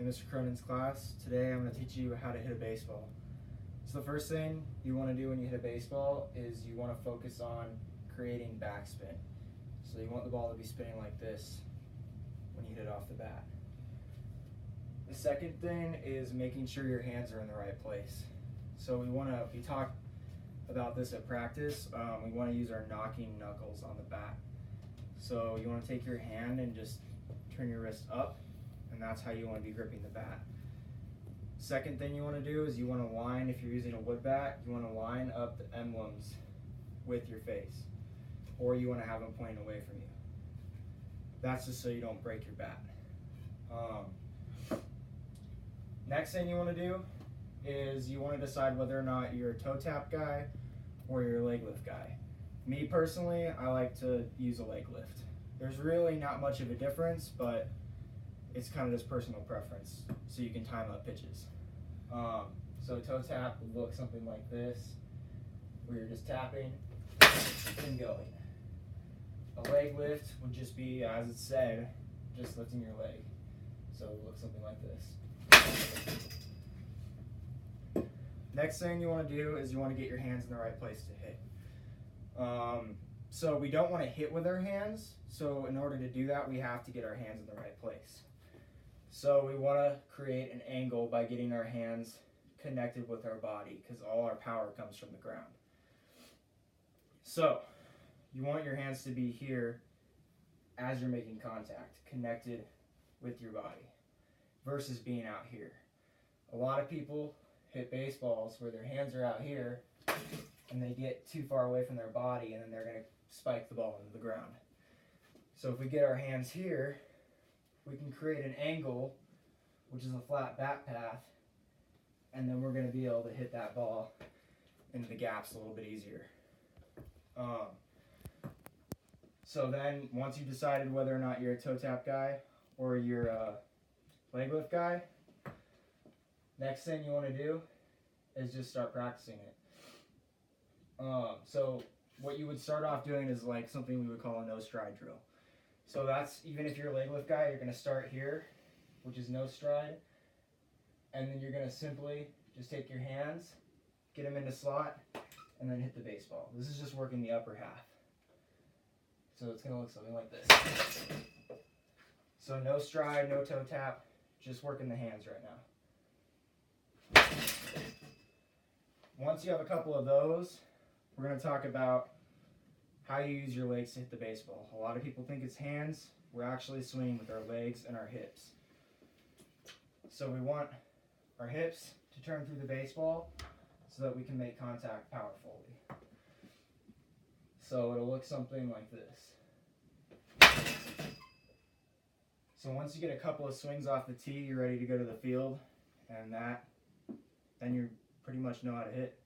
in Mr. Cronin's class. Today I'm going to teach you how to hit a baseball. So the first thing you want to do when you hit a baseball is you want to focus on creating backspin. So you want the ball to be spinning like this when you hit it off the bat. The second thing is making sure your hands are in the right place. So we talk about this at practice. We want to use our knocking knuckles on the bat. So you want to take your hand and just turn your wrist up, and that's how you want to be gripping the bat. Second thing you want to do is you want to line, if you're using a wood bat, you want to line up the emblems with your face, or you want to have them pointing away from you. That's just so you don't break your bat. Next thing you want to do is you want to decide whether or not you're a toe tap guy or you're a leg lift guy. Me personally, I like to use a leg lift. There's really not much of a difference, but it's kind of just personal preference, so you can time up pitches. So toe tap would look something like this, where you're just tapping and going. A leg lift would just be, as it said, just lifting your leg. So it would look something like this. Next thing you want to do is you want to get your hands in the right place to hit. So we don't want to hit with our hands, so in order to do that we have to get our hands in the right place. So we want to create an angle by getting our hands connected with our body, because all our power comes from the ground. So you want your hands to be here as you're making contact, connected with your body, versus being out here. A lot of people hit baseballs where their hands are out here and they get too far away from their body, and then they're going to spike the ball into the ground. So if we get our hands here, we can create an angle, which is a flat bat path, and then we're going to be able to hit that ball into the gaps a little bit easier. So then once you've decided whether or not you're a toe tap guy or you're a leg lift guy, next thing you want to do is just start practicing it. So what you would start off doing is like something we would call a no stride drill. So that's, even if you're a leg lift guy, you're going to start here, which is no stride, and then you're going to simply just take your hands, get them into slot, and then hit the baseball. This is just working the upper half. So it's going to look something like this. So no stride, no toe tap, just working the hands right now. Once you have a couple of those, we're going to talk about how you use your legs to hit the baseball. A lot of people think it's hands. We're actually swinging with our legs and our hips. So we want our hips to turn through the baseball so that we can make contact powerfully. So it'll look something like this. So once you get a couple of swings off the tee, you're ready to go to the field, and then you pretty much know how to hit.